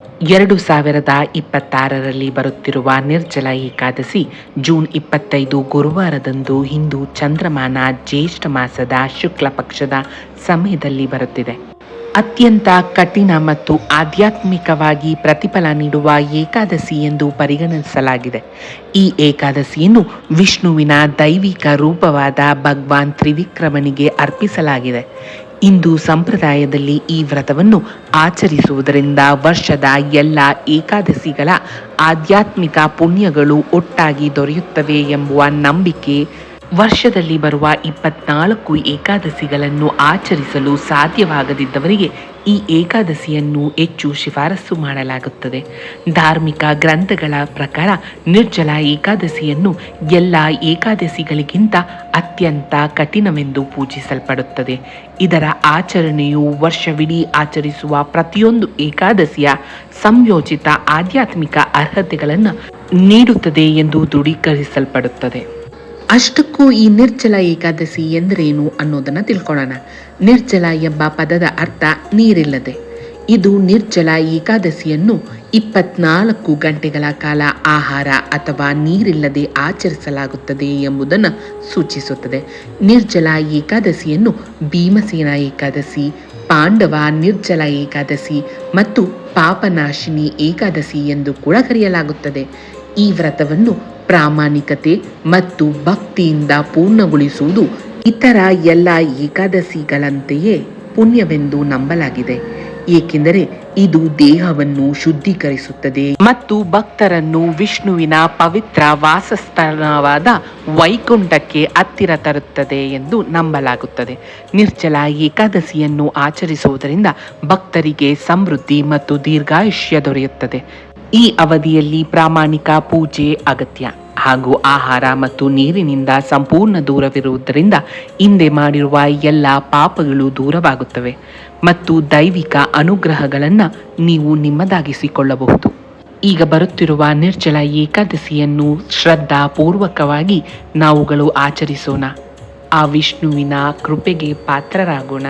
2026ರಲ್ಲಿ ಬರುತ್ತಿರುವ ನಿರ್ಜಲ ಏಕಾದಶಿ ಜೂನ್ 25 ಗುರುವಾರದಂದು ಹಿಂದೂ ಚಂದ್ರಮಾನ ಜ್ಯೇಷ್ಠ ಮಾಸದ ಶುಕ್ಲ ಪಕ್ಷದ ಸಮಯದಲ್ಲಿ ಬರುತ್ತಿದೆ. ಅತ್ಯಂತ ಕಠಿಣ ಮತ್ತು ಆಧ್ಯಾತ್ಮಿಕವಾಗಿ ಪ್ರತಿಫಲ ನೀಡುವ ಏಕಾದಶಿ ಎಂದು ಪರಿಗಣಿಸಲಾಗಿದೆ. ಈ ಏಕಾದಶಿಯನ್ನು ವಿಷ್ಣುವಿನ ದೈವಿಕ ರೂಪವಾದ ಭಗವಾನ್ ತ್ರಿವಿಕ್ರಮನಿಗೆ ಅರ್ಪಿಸಲಾಗಿದೆ. ಹಿಂದೂ ಸಂಪ್ರದಾಯದಲ್ಲಿ ಈ ವ್ರತವನ್ನು ಆಚರಿಸುವುದರಿಂದ ವರ್ಷದ ಎಲ್ಲ ಏಕಾದಶಿಗಳ ಆಧ್ಯಾತ್ಮಿಕ ಪುಣ್ಯಗಳು ಒಟ್ಟಾಗಿ ದೊರೆಯುತ್ತವೆ ಎಂಬುವ ನಂಬಿಕೆ. ವರ್ಷದಲ್ಲಿ ಬರುವ 24 ಏಕಾದಶಿಗಳನ್ನು ಆಚರಿಸಲು ಸಾಧ್ಯವಾಗದಿದ್ದವರಿಗೆ ಈ ಏಕಾದಶಿಯನ್ನು ಹೆಚ್ಚು ಶಿಫಾರಸು ಮಾಡಲಾಗುತ್ತದೆ. ಧಾರ್ಮಿಕ ಗ್ರಂಥಗಳ ಪ್ರಕಾರ ನಿರ್ಜಲ ಏಕಾದಶಿಯನ್ನು ಎಲ್ಲ ಏಕಾದಶಿಗಳಿಗಿಂತ ಅತ್ಯಂತ ಕಠಿಣವೆಂದು ಪೂಜಿಸಲ್ಪಡುತ್ತದೆ. ಇದರ ಆಚರಣೆಯು ವರ್ಷವಿಡೀ ಆಚರಿಸುವ ಪ್ರತಿಯೊಂದು ಏಕಾದಶಿಯ ಸಂಯೋಜಿತ ಆಧ್ಯಾತ್ಮಿಕ ಅರ್ಹತೆಗಳನ್ನು ನೀಡುತ್ತದೆ ಎಂದು ದೃಢೀಕರಿಸಲ್ಪಡುತ್ತದೆ. ಅಷ್ಟಕ್ಕೂ ಈ ನಿರ್ಜಲ ಏಕಾದಶಿ ಎಂದರೇನು ಅನ್ನೋದನ್ನು ತಿಳ್ಕೊಳ್ಳೋಣ. ನಿರ್ಜಲ ಎಂಬ ಪದದ ಅರ್ಥ ನೀರಿಲ್ಲದೆ. ಇದು ನಿರ್ಜಲ ಏಕಾದಶಿಯನ್ನು 24 ಗಂಟೆಗಳ ಕಾಲ ಆಹಾರ ಅಥವಾ ನೀರಿಲ್ಲದೆ ಆಚರಿಸಲಾಗುತ್ತದೆ ಎಂಬುದನ್ನು ಸೂಚಿಸುತ್ತದೆ. ನಿರ್ಜಲ ಏಕಾದಶಿಯನ್ನು ಭೀಮಸೇನ ಏಕಾದಶಿ, ಪಾಂಡವ ನಿರ್ಜಲ ಏಕಾದಶಿ ಮತ್ತು ಪಾಪನಾಶಿನಿ ಏಕಾದಶಿ ಎಂದು ಕೂಡ ಕರೆಯಲಾಗುತ್ತದೆ. ಈ ವ್ರತವನ್ನು ಪ್ರಾಮಾಣಿಕತೆ ಮತ್ತು ಭಕ್ತಿಯಿಂದ ಪೂರ್ಣಗೊಳಿಸುವುದು ಇತರ ಎಲ್ಲ ಏಕಾದಶಿಗಳಂತೆಯೇ ಪುಣ್ಯವೆಂದು ನಂಬಲಾಗಿದೆ, ಏಕೆಂದರೆ ಇದು ದೇಹವನ್ನು ಶುದ್ಧೀಕರಿಸುತ್ತದೆ ಮತ್ತು ಭಕ್ತರನ್ನು ವಿಷ್ಣುವಿನ ಪವಿತ್ರ ವಾಸಸ್ಥಾನವಾದ ವೈಕುಂಠಕ್ಕೆ ಹತ್ತಿರ ತರುತ್ತದೆ ಎಂದು ನಂಬಲಾಗುತ್ತದೆ. ನಿರ್ಜಲ ಏಕಾದಶಿಯನ್ನು ಆಚರಿಸುವುದರಿಂದ ಭಕ್ತರಿಗೆ ಸಮೃದ್ಧಿ ಮತ್ತು ದೀರ್ಘಾಯುಷ್ಯ ದೊರೆಯುತ್ತದೆ. ಈ ಅವಧಿಯಲ್ಲಿ ಪ್ರಾಮಾಣಿಕ ಪೂಜೆ ಅಗತ್ಯ ಹಾಗೂ ಆಹಾರ ಮತ್ತು ನೀರಿನಿಂದ ಸಂಪೂರ್ಣ ದೂರವಿರುವುದರಿಂದ ಹಿಂದೆ ಮಾಡಿರುವ ಎಲ್ಲ ಪಾಪಗಳು ದೂರವಾಗುತ್ತವೆ ಮತ್ತು ದೈವಿಕ ಅನುಗ್ರಹಗಳನ್ನು ನೀವು ನಿಮ್ಮದಾಗಿಸಿಕೊಳ್ಳಬಹುದು. ಈಗ ಬರುತ್ತಿರುವ ನಿರ್ಜಲ ಏಕಾದಶಿಯನ್ನು ಶ್ರದ್ಧಾಪೂರ್ವಕವಾಗಿ ನಾವುಗಳು ಆಚರಿಸೋಣ. ಆ ವಿಷ್ಣುವಿನ ಕೃಪೆಗೆ ಪಾತ್ರರಾಗೋಣ.